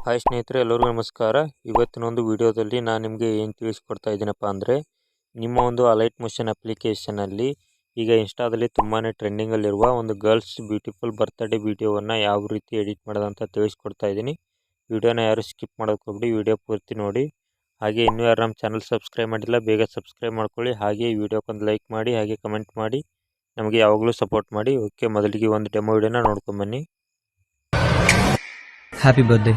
Hi ಸ್ನೇಹಿತರೆ, ಎಲ್ಲರಿಗೂ ನಮಸ್ಕಾರ. ಇವತ್ತಿನ ಒಂದು ವಿಡಿಯೋದಲ್ಲಿ ನಾನು ನಿಮಗೆ ಏನು ತಿಳಿಸ್ಕೊಡ್ತಾ ಇದ್ದೀನಪ್ಪ ಅಂದರೆ, ನಿಮ್ಮ ಒಂದು ಅಲೈಟ್ ಮೋಷನ್ ಅಪ್ಲಿಕೇಶನಲ್ಲಿ ಈಗ ಇನ್ಸ್ಟಾದಲ್ಲಿ ತುಂಬಾ ಟ್ರೆಂಡಿಂಗಲ್ಲಿರುವ ಒಂದು ಗರ್ಲ್ಸ್ ಬ್ಯೂಟಿಫುಲ್ ಬರ್ತ್ಡೇ ವಿಡಿಯೋವನ್ನು ಯಾವ ರೀತಿ ಎಡಿಟ್ ಮಾಡೋದಂತ ತಿಳಿಸ್ಕೊಡ್ತಾ ಇದ್ದೀನಿ. ವಿಡಿಯೋನ ಯಾರು ಸ್ಕಿಪ್ ಮಾಡೋಕ್ಕೆ ಹೋಗ್ಬಿಡಿ, ವಿಡಿಯೋ ಪೂರ್ತಿ ನೋಡಿ. ಹಾಗೆ ಇನ್ನೂ ಯಾರು ನಮ್ಮ ಚಾನಲ್ ಸಬ್ಸ್ಕ್ರೈಬ್ ಮಾಡಿಲ್ಲ, ಬೇಗ ಸಬ್ಸ್ಕ್ರೈಬ್ ಮಾಡ್ಕೊಳ್ಳಿ. ಹಾಗೆ ಈ ವಿಡಿಯೋಕ್ಕೊಂದು ಲೈಕ್ ಮಾಡಿ, ಹಾಗೆ ಕಮೆಂಟ್ ಮಾಡಿ, ನಮಗೆ ಯಾವಾಗಲೂ ಸಪೋರ್ಟ್ ಮಾಡಿ. ಓಕೆ, ಮೊದಲಿಗೆ ಒಂದು ಡೆಮೋ ವಿಡಿಯೋನ ನೋಡ್ಕೊಂಬನ್ನಿ. Happy birthday.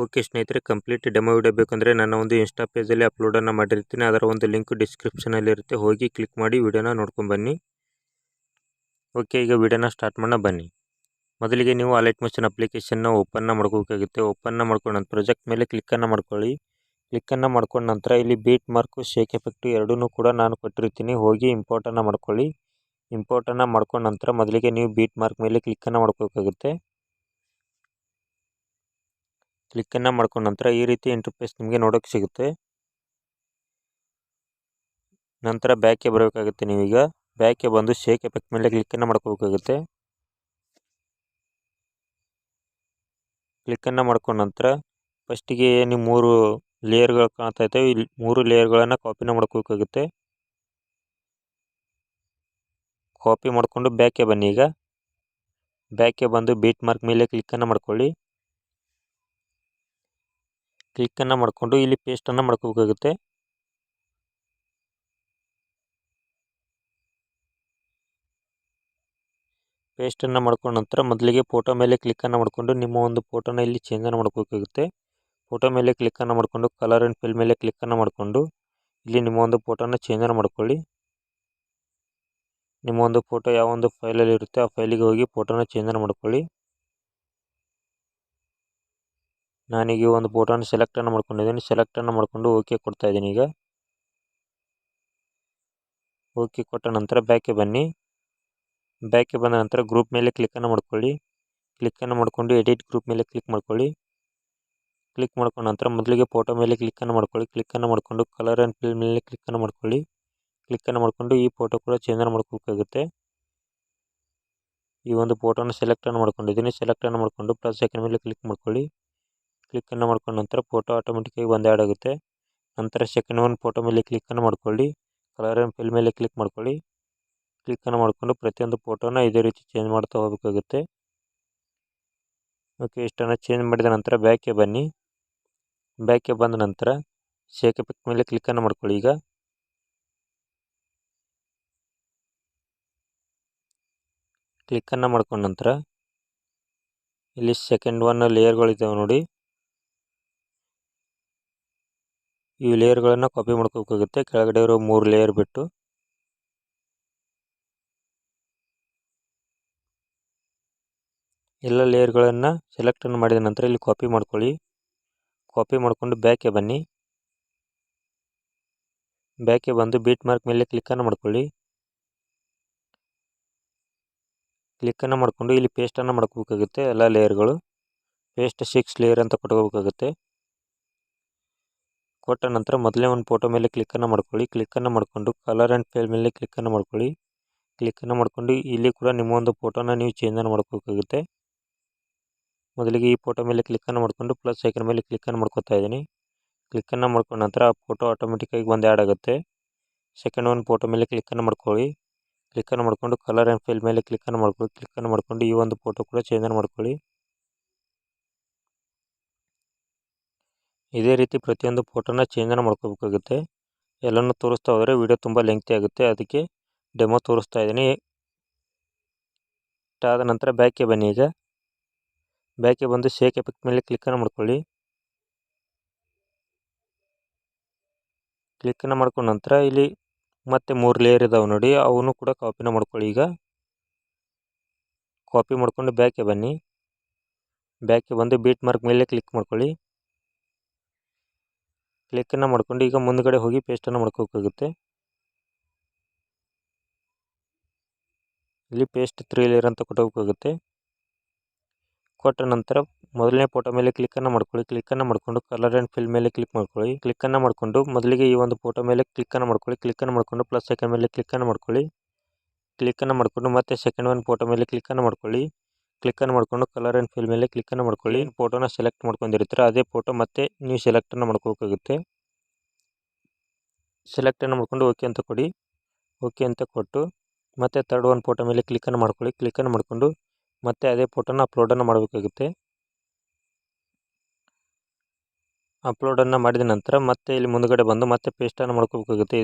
ಓಕೆ ಸ್ನೇಹಿತರೆ, ಕಂಪ್ಲೀಟ್ ಡೆಮೋ ವಿಡಿಯೋ ಬೇಕಂದರೆ ನನ್ನ ಒಂದು ಇನ್ಸ್ಟಾ ಪೇಜಲ್ಲಿ ಅಪ್ಲೋಡನ್ನು ಮಾಡಿರ್ತೀನಿ. ಅದರ ಒಂದು ಲಿಂಕ್ ಡಿಸ್ಕ್ರಿಪ್ಷನಲ್ಲಿ ಇರುತ್ತೆ, ಹೋಗಿ ಕ್ಲಿಕ್ ಮಾಡಿ ವಿಡಿಯೋನ ನೋಡ್ಕೊಂಬನ್ನಿ. ಓಕೆ, ಈಗ ವಿಡಿಯೋನ ಸ್ಟಾರ್ಟ್ ಮಾಡೋಣ ಬನ್ನಿ. ಮೊದಲಿಗೆ ನೀವು ಅಲೈಟ್ ಮೋಷನ್ ಅಪ್ಲಿಕೇಶನ್ನ ಓಪನ್ನ ಮಾಡ್ಕೋಬೇಕಾಗುತ್ತೆ. ಓಪನ್ನ ಮಾಡ್ಕೊಂಡು ನಂತರ ಪ್ರೊಜೆಕ್ಟ್ ಮೇಲೆ ಕ್ಲಿಕ್ಕನ್ನು ಮಾಡ್ಕೊಳ್ಳಿ. ಕ್ಲಿಕ್ಕನ್ನು ಮಾಡ್ಕೊಂಡ ನಂತರ ಇಲ್ಲಿ ಬೀಟ್ ಮಾರ್ಕು, ಶೇಕ್ ಎಫೆಕ್ಟು ಎರಡೂ ಕೂಡ ನಾನು ಕೊಟ್ಟಿರ್ತೀನಿ. ಹೋಗಿ ಇಂಪೋರ್ಟನ್ನು ಮಾಡ್ಕೊಳ್ಳಿ. ಇಂಪೋರ್ಟನ್ನು ಮಾಡ್ಕೊಂಡ ನಂತರ ಮೊದಲಿಗೆ ನೀವು ಬೀಟ್ ಮಾರ್ಕ್ ಮೇಲೆ ಕ್ಲಿಕ್ಕನ್ನು ಮಾಡ್ಕೋಬೇಕಾಗುತ್ತೆ. ಕ್ಲಿಕ್ಕನ್ನು ಮಾಡ್ಕೊಂಡ ನಂತರ ಈ ರೀತಿ ಇಂಟರ್ಫೇಸ್ ನಿಮಗೆ ನೋಡೋಕ್ಕೆ ಸಿಗುತ್ತೆ. ನಂತರ ಬ್ಯಾಕ್ಗೆ ಬರಬೇಕಾಗುತ್ತೆ. ನೀವೀಗ ಬ್ಯಾಕ್ಗೆ ಬಂದು ಶೇಕ್ ಎಫೆಕ್ಟ್ ಮೇಲೆ ಕ್ಲಿಕ್ಕನ್ನು ಮಾಡ್ಕೋಬೇಕಾಗುತ್ತೆ. ಕ್ಲಿಕ್ಕನ್ನು ಮಾಡ್ಕೊಂಡ ನಂತರ ಫಸ್ಟಿಗೆ ನೀವು 3 ಲೇಯರ್ಗಳು ಕಾಣ್ತಾ ಇದ್ದಾವೆ. ಇಲ್ಲಿ 3 ಲೇಯರ್ಗಳನ್ನು ಕಾಪಿನ ಮಾಡ್ಕೋಬೇಕಾಗುತ್ತೆ. ಕಾಪಿ ಮಾಡಿಕೊಂಡು ಬ್ಯಾಕ್ಗೆ ಬನ್ನಿ. ಈಗ ಬ್ಯಾಕ್ಗೆ ಬಂದು ಬೀಟ್ ಮಾರ್ಕ್ ಮೇಲೆ ಕ್ಲಿಕ್ಕನ್ನು ಮಾಡ್ಕೊಳ್ಳಿ. ಕ್ಲಿಕ್ಕನ್ನು ಮಾಡಿಕೊಂಡು ಇಲ್ಲಿ ಪೇಸ್ಟನ್ನು ಮಾಡ್ಕೋಬೇಕಾಗುತ್ತೆ. ಪೇಸ್ಟನ್ನು ಮಾಡ್ಕೊಂಡ ನಂತರ ಮೊದಲಿಗೆ ಫೋಟೋ ಮೇಲೆ ಕ್ಲಿಕ್ಕನ್ನು ಮಾಡಿಕೊಂಡು ನಿಮ್ಮ ಒಂದು ಫೋಟೋನ ಇಲ್ಲಿ ಚೇಂಜನ್ನು ಮಾಡ್ಕೋಬೇಕಾಗುತ್ತೆ. ಫೋಟೋ ಮೇಲೆ ಕ್ಲಿಕ್ಕನ್ನು ಮಾಡಿಕೊಂಡು ಕಲರ್ ಆ್ಯಂಡ್ ಫಿಲ್ ಮೇಲೆ ಕ್ಲಿಕ್ಕನ್ನು ಮಾಡಿಕೊಂಡು ಇಲ್ಲಿ ನಿಮ್ಮ ಒಂದು ಫೋಟೋನ ಚೇಂಜನ್ನು ಮಾಡ್ಕೊಳ್ಳಿ. ನಿಮ್ಮ ಒಂದು ಫೋಟೋ ಯಾವ ಒಂದು ಫೈಲಲ್ಲಿ ಇರುತ್ತೆ ಆ ಫೈಲಿಗೆ ಹೋಗಿ ಫೋಟೋನ ಚೇಂಜನ್ನು ಮಾಡ್ಕೊಳ್ಳಿ. ನಾನೀಗ ಒಂದು ಫೋಟೋನ ಸೆಲೆಕ್ಟನ್ನು ಮಾಡ್ಕೊಂಡಿದ್ದೀನಿ. ಸೆಲೆಕ್ಟನ್ನು ಮಾಡಿಕೊಂಡು ಓಕೆ ಕೊಡ್ತಾ ಇದ್ದೀನಿ. ಈಗ ಓಕೆ ಕೊಟ್ಟ ನಂತರ ಬ್ಯಾಕ್ಗೆ ಬನ್ನಿ. ಬ್ಯಾಕ್ಗೆ ಬಂದ ನಂತರ ಗ್ರೂಪ್ ಮೇಲೆ ಕ್ಲಿಕ್ಕನ್ನು ಮಾಡ್ಕೊಳ್ಳಿ. ಕ್ಲಿಕ್ಕನ್ನು ಮಾಡಿಕೊಂಡು ಎಡಿಟ್ ಗ್ರೂಪ್ ಮೇಲೆ ಕ್ಲಿಕ್ ಮಾಡ್ಕೊಳ್ಳಿ. ಕ್ಲಿಕ್ ಮಾಡ್ಕೊಂಡ ನಂತರ ಮೊದಲಿಗೆ ಫೋಟೋ ಮೇಲೆ ಕ್ಲಿಕ್ಕನ್ನು ಮಾಡ್ಕೊಳ್ಳಿ. ಕ್ಲಿಕ್ಕನ್ನು ಮಾಡಿಕೊಂಡು ಕಲರ್ ಆ್ಯಂಡ್ ಫಿಲ್ ಮೇಲೆ ಕ್ಲಿಕ್ಕನ್ನು ಮಾಡ್ಕೊಳ್ಳಿ. ಕ್ಲಿಕ್ಕನ್ನು ಮಾಡಿಕೊಂಡು ಈ ಫೋಟೋ ಕೂಡ ಚೇಂಜನ್ನು ಮಾಡ್ಕೋಬೇಕಾಗುತ್ತೆ. ಈ ಒಂದು ಫೋಟೋನ ಸೆಲೆಕ್ಟನ್ನು ಮಾಡ್ಕೊಂಡಿದ್ದೀನಿ. ಸೆಲೆಕ್ಟನ್ನು ಮಾಡಿಕೊಂಡು ಪ್ಲಸ್ ಐಕನ್ ಮೇಲೆ ಕ್ಲಿಕ್ ಮಾಡ್ಕೊಳ್ಳಿ. ಕ್ಲಿಕ್ಕನ್ನು ಮಾಡ್ಕೊಂಡ ನಂತರ ಫೋಟೋ ಆಟೋಮೆಟಿಕ್ಕಾಗಿ ಬಂದು ಆ್ಯಡ್ ಆಗುತ್ತೆ. ನಂತರ ಸೆಕೆಂಡ್ ಒಂದು ಫೋಟೋ ಮೇಲೆ ಕ್ಲಿಕ್ಕನ್ನು ಮಾಡ್ಕೊಳ್ಳಿ. ಕಲರ್ ಆ್ಯಂಡ್ ಫಿಲ್ ಮೇಲೆ ಕ್ಲಿಕ್ ಮಾಡ್ಕೊಳ್ಳಿ. ಕ್ಲಿಕ್ಕನ್ನು ಮಾಡಿಕೊಂಡು ಪ್ರತಿಯೊಂದು ಫೋಟೋನ ಇದೇ ರೀತಿ ಚೇಂಜ್ ಮಾಡ್ತಾ ಹೋಗಬೇಕಾಗುತ್ತೆ. ಓಕೆ, ಇಷ್ಟನ್ನು ಚೇಂಜ್ ಮಾಡಿದ ನಂತರ ಬ್ಯಾಕ್ಗೆ ಬನ್ನಿ. ಬ್ಯಾಕ್ಗೆ ಬಂದ ನಂತರ ಶೇಕ್ ಎಫೆಕ್ಟ್ ಮೇಲೆ ಕ್ಲಿಕ್ಕನ್ನು ಮಾಡ್ಕೊಳ್ಳಿ. ಈಗ ಕ್ಲಿಕ್ಕನ್ನು ಮಾಡ್ಕೊಂಡ ನಂತರ ಇಲ್ಲಿ ಸೆಕೆಂಡ್ ಒನ್ ಲೇಯರ್ಗಳಿದ್ದಾವೆ ನೋಡಿ, ಈ ಲೇಯರ್ಗಳನ್ನು ಕಾಪಿ ಮಾಡ್ಕೋಬೇಕಾಗುತ್ತೆ. ಕೆಳಗಡೆ ಇರೋ 3 ಲೇಯರ್ ಬಿಟ್ಟು ಎಲ್ಲ ಲೇಯರ್ಗಳನ್ನು ಸೆಲೆಕ್ಟನ್ನು ಮಾಡಿದ ನಂತರ ಇಲ್ಲಿ ಕಾಪಿ ಮಾಡ್ಕೊಳ್ಳಿ. ಕಾಪಿ ಮಾಡಿಕೊಂಡು ಬ್ಯಾಕ್ಗೆ ಬನ್ನಿ. ಬ್ಯಾಕ್ಗೆ ಬಂದು ಬೀಟ್ ಮಾರ್ಕ್ ಮೇಲೆ ಕ್ಲಿಕ್ಕನ್ನು ಮಾಡ್ಕೊಳ್ಳಿ. ಕ್ಲಿಕ್ಕನ್ನು ಮಾಡಿಕೊಂಡು ಇಲ್ಲಿ ಪೇಸ್ಟನ್ನು ಮಾಡ್ಕೋಬೇಕಾಗುತ್ತೆ. ಎಲ್ಲ ಲೇಯರ್ಗಳು ಪೇಸ್ಟ್ 6 ಲೇಯರ್ ಅಂತ ಕೊಟ್ಕೋಬೇಕಾಗುತ್ತೆ. ಕೊಟ್ಟ ನಂತರ ಮೊದಲೇ ಒಂದು ಫೋಟೋ ಮೇಲೆ ಕ್ಲಿಕ್ಕನ್ನು ಮಾಡ್ಕೊಳ್ಳಿ. ಕ್ಲಿಕ್ಕನ್ನು ಮಾಡಿಕೊಂಡು ಕಲರ್ ಆ್ಯಂಡ್ ಫಿಲ್ ಮೇಲೆ ಕ್ಲಿಕ್ಕನ್ನು ಮಾಡ್ಕೊಳ್ಳಿ. ಕ್ಲಿಕ್ಕನ್ನು ಮಾಡಿಕೊಂಡು ಇಲ್ಲಿ ಕೂಡ ನಿಮ್ಮ ಒಂದು ಫೋಟೋನ ನೀವು ಚೇಂಜನ್ನು ಮಾಡ್ಕೋಬೇಕಾಗುತ್ತೆ. ಮೊದಲಿಗೆ ಈ ಫೋಟೋ ಮೇಲೆ ಕ್ಲಿಕ್ಕನ್ನು ಮಾಡಿಕೊಂಡು ಪ್ಲಸ್ ಐಕನ್ ಮೇಲೆ ಕ್ಲಿಕ್ಕನ್ನು ಮಾಡ್ಕೋತಾ ಇದ್ದೀನಿ. ಕ್ಲಿಕ್ಕನ್ನು ಮಾಡ್ಕೊಂಡ ನಂತರ ಆ ಫೋಟೋ ಆಟೋಮೆಟಿಕ್ಕಾಗಿ ಬಂದು ಆ್ಯಡ್ ಆಗುತ್ತೆ. ಸೆಕೆಂಡ್ ಒಂದು ಫೋಟೋ ಮೇಲೆ ಕ್ಲಿಕ್ಕನ್ನು ಮಾಡ್ಕೊಳ್ಳಿ. ಕ್ಲಿಕ್ಕನ್ನು ಮಾಡಿಕೊಂಡು ಕಲರ್ ಆ್ಯಂಡ್ ಫಿಲ್ ಮೇಲೆ ಕ್ಲಿಕ್ಕನ್ನು ಮಾಡ್ಕೊಳ್ಳಿ. ಕ್ಲಿಕ್ಕನ್ನು ಮಾಡಿಕೊಂಡು ಈ ಒಂದು ಫೋಟೋ ಕೂಡ ಚೇಂಜನ್ನು ಮಾಡ್ಕೊಳ್ಳಿ. ಇದೇ ರೀತಿ ಪ್ರತಿಯೊಂದು ಫೋಟೋನ ಚೇಂಜನ್ನು ಮಾಡ್ಕೋಬೇಕಾಗುತ್ತೆ. ಎಲ್ಲನೂ ತೋರಿಸ್ತಾ ಹೋದರೆ ವಿಡಿಯೋ ತುಂಬ ಲೆಂಗ್ತಿ ಆಗುತ್ತೆ, ಅದಕ್ಕೆ ಡೆಮೋ ತೋರಿಸ್ತಾ ಇದ್ದೀನಿ. ಇಷ್ಟಾದ ನಂತರ ಬ್ಯಾಕ್ಗೆ ಬನ್ನಿ. ಈಗ ಬ್ಯಾಕ್ಗೆ ಬಂದು ಶೇಕ್ ಎಫೆಕ್ಟ್ ಮೇಲೆ ಕ್ಲಿಕ್ಕನ್ನು ಮಾಡ್ಕೊಳ್ಳಿ. ಕ್ಲಿಕ್ಕನ್ನು ಮಾಡ್ಕೊಂಡ ನಂತರ ಇಲ್ಲಿ ಮತ್ತೆ 3 ಲೇಯರ್ ಇದ್ದಾವೆ ನೋಡಿ, ಅವನು ಕೂಡ ಕಾಪಿನ ಮಾಡ್ಕೊಳ್ಳಿ. ಈಗ ಕಾಪಿ ಮಾಡಿಕೊಂಡು ಬ್ಯಾಕ್ಗೆ ಬನ್ನಿ. ಬ್ಯಾಕ್ಗೆ ಬಂದು ಬೀಟ್ ಮಾರ್ಕ್ ಮೇಲೆ ಕ್ಲಿಕ್ ಮಾಡ್ಕೊಳ್ಳಿ. ಕ್ಲಿಕ್ಕನ್ನು ಮಾಡಿಕೊಂಡು ಈಗ ಮುಂದ್ಗಡೆ ಹೋಗಿ ಪೇಸ್ಟನ್ನು ಮಾಡ್ಕೋಬೇಕಾಗುತ್ತೆ. ಇಲ್ಲಿ ಪೇಸ್ಟ್ 3 ಲೇಯರ್ ಅಂತ ಕೊಟ್ಟೋಬೇಕಾಗುತ್ತೆ. ಕೊಟ್ಟ ನಂತರ ಮೊದಲನೇ ಫೋಟೋ ಮೇಲೆ ಕ್ಲಿಕ್ಕನ್ನು ಮಾಡ್ಕೊಳ್ಳಿ. ಕ್ಲಿಕ್ಕನ್ನು ಮಾಡಿಕೊಂಡು ಕಲರ್ ಆ್ಯಂಡ್ ಫಿಲ್ ಮೇಲೆ ಕ್ಲಿಕ್ ಮಾಡ್ಕೊಳ್ಳಿ. ಕ್ಲಿಕ್ಕನ್ನು ಮಾಡಿಕೊಂಡು ಮೊದಲಿಗೆ ಈ ಒಂದು ಫೋಟೋ ಮೇಲೆ ಕ್ಲಿಕ್ಕನ್ನು ಮಾಡ್ಕೊಳ್ಳಿ. ಕ್ಲಿಕ್ಕನ್ನು ಮಾಡಿಕೊಂಡು ಪ್ಲಸ್ ಐಕಾನ್ ಮೇಲೆ ಕ್ಲಿಕ್ಕನ್ನು ಮಾಡ್ಕೊಳ್ಳಿ. ಕ್ಲಿಕ್ಕನ್ನು ಮಾಡಿಕೊಂಡು ಮತ್ತೆ ಸೆಕೆಂಡ್ ಒಂದು ಫೋಟೋ ಮೇಲೆ ಕ್ಲಿಕ್ಕನ್ನು ಮಾಡ್ಕೊಳ್ಳಿ. ಕ್ಲಿಕ್ಕನ್ನು ಮಾಡಿಕೊಂಡು ಕಲರ್ ಆ್ಯಂಡ್ ಫಿಲ್ ಮೇಲೆ ಕ್ಲಿಕ್ಕನ್ನು ಮಾಡ್ಕೊಳ್ಳಿ. ಫೋಟೋನ ಸೆಲೆಕ್ಟ್ ಮಾಡ್ಕೊಂಡಿರ್ತೀರ ಅದೇ ಫೋಟೋ ಮತ್ತೆ ನೀವು ಸೆಲೆಕ್ಟನ್ನು ಮಾಡ್ಕೋಬೇಕಾಗುತ್ತೆ. ಸೆಲೆಕ್ಟನ್ನು ಮಾಡ್ಕೊಂಡು ಓಕೆ ಅಂತ ಕೊಡಿ. ಓಕೆ ಅಂತ ಕೊಟ್ಟು ಮತ್ತೆ ಥರ್ಡ್ ಒಂದು ಫೋಟೋ ಮೇಲೆ ಕ್ಲಿಕ್ಕನ್ನು ಮಾಡ್ಕೊಳ್ಳಿ. ಕ್ಲಿಕ್ಕನ್ನು ಮಾಡಿಕೊಂಡು ಮತ್ತೆ ಅದೇ ಫೋಟೋನ ಅಪ್ಲೋಡನ್ನು ಮಾಡಬೇಕಾಗುತ್ತೆ. ಅಪ್ಲೋಡನ್ನು ಮಾಡಿದ ನಂತರ ಮತ್ತೆ ಇಲ್ಲಿ ಮುಂದುಗಡೆ ಬಂದು ಮತ್ತೆ ಪೇಸ್ಟನ್ನು ಮಾಡ್ಕೋಬೇಕಾಗುತ್ತೆ.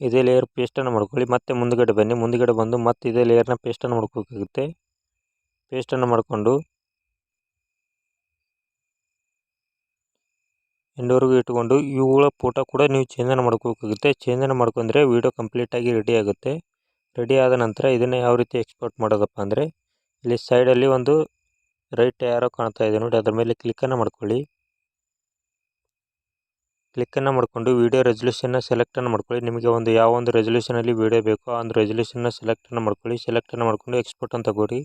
ಇದೇ ಲೇಯರ್ ಪೇಸ್ಟನ್ನು ಮಾಡ್ಕೊಳ್ಳಿ. ಮತ್ತೆ ಮುಂದುಗಡೆ ಬನ್ನಿ. ಮುಂದುಗಡೆ ಬಂದು ಮತ್ತೆ ಇದೇ ಲೇಯರ್ನ ಪೇಸ್ಟನ್ನು ಮಾಡ್ಕೋಬೇಕಾಗುತ್ತೆ. ಪೇಸ್ಟನ್ನು ಮಾಡಿಕೊಂಡು ಎಂಡವರೆಗೂ ಇಟ್ಕೊಂಡು ಇವುಗಳ ಫೋಟೋ ಕೂಡ ನೀವು ಚೇಂಜನ್ನು ಮಾಡ್ಕೋಬೇಕಾಗುತ್ತೆ. ಚೇಂಜನ್ನು ಮಾಡ್ಕೊಂಡ್ರೆ ವಿಡಿಯೋ ಕಂಪ್ಲೀಟಾಗಿ ರೆಡಿ ಆಗುತ್ತೆ. ರೆಡಿ ಆದ ನಂತರ ಇದನ್ನು ಯಾವ ರೀತಿ ಎಕ್ಸ್ಪೋರ್ಟ್ ಮಾಡೋದಪ್ಪ ಅಂದರೆ ಇಲ್ಲಿ ಸೈಡಲ್ಲಿ ಒಂದು ರೈಟ್ ಯಾರೋ ಕಾಣ್ತಾ ಇದೆ ನೋಡಿ, ಅದರ ಮೇಲೆ ಕ್ಲಿಕ್ಕನ್ನು ಮಾಡ್ಕೊಳ್ಳಿ. ಕ್ಲಿಕ್ಕನ್ನು ಮಾಡಿಕೊಂಡು ವೀಡಿಯೋ ರೆಸಲ್ಯೂಷನ್ನ ಸೆಲೆಕ್ಟನ್ನು ಮಾಡ್ಕೊಳ್ಳಿ. ನಿಮಗೆ ಯಾವ ಒಂದು ರೆಸಲ್ಯೂಷನಲ್ಲಿ ವೀಡಿಯೋ ಬೇಕೋ ಆ ಒಂದು ರೆಸಲ್ಯೂಷನ್ನ ಸೆಲೆಕ್ಟನ್ನು ಮಾಡ್ಕೊಳ್ಳಿ. ಸೆಲೆಕ್ಟನ್ನು ಮಾಡಿಕೊಂಡು ಎಕ್ಸ್ಪೋರ್ಟ್ ಅಂತ ಕೊಡಿ.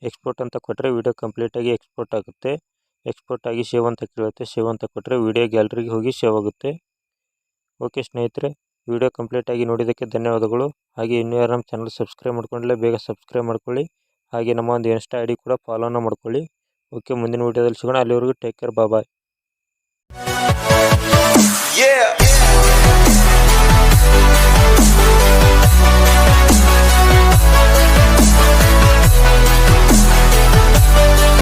ಎಕ್ಸ್ಪೋರ್ಟ್ ಅಂತ ಕೊಟ್ಟರೆ ವೀಡಿಯೋ ಕಂಪ್ಲೀಟಾಗಿ ಎಕ್ಸ್ಪೋರ್ಟ್ ಆಗುತ್ತೆ. ಎಕ್ಸ್ಪೋರ್ಟ್ ಆಗಿ ಸೇವ್ ಅಂತ ಕೇಳುತ್ತೆ. ಸೇವ್ ಅಂತ ಕೊಟ್ಟರೆ ವೀಡಿಯೋ ಗ್ಯಾಲರಿಗೆ ಹೋಗಿ ಸೇವ್ ಆಗುತ್ತೆ. ಓಕೆ ಸ್ನೇಹಿತರೆ, ವೀಡಿಯೋ ಕಂಪ್ಲೀಟಾಗಿ ನೋಡಿದ್ದಕ್ಕೆ ಧನ್ಯವಾದಗಳು. ಹಾಗೆ ಇನ್ನೂ ಯಾರು ನಮ್ಮ ಚಾನಲ್ ಸಬ್ಸ್ಕ್ರೈಬ್ ಮಾಡ್ಕೊಂಡಿಲ್ಲ ಬೇಗ ಸಬ್ಸ್ಕ್ರೈಬ್ ಮಾಡ್ಕೊಳ್ಳಿ. ಹಾಗೆ ನಮ್ಮ ಒಂದು ಇನ್ಸ್ಟಾ ID ಕೂಡ ಫಾಲೋನ ಮಾಡ್ಕೊಳ್ಳಿ. ಓಕೆ, ಮುಂದಿನ ವೀಡಿಯೋದಲ್ಲಿ ಸಿಗೋಣ. ಅಲ್ಲಿವರೆಗೂ ಟೇಕ್ ಕೇರ್, ಬಾಯ್. Yeah.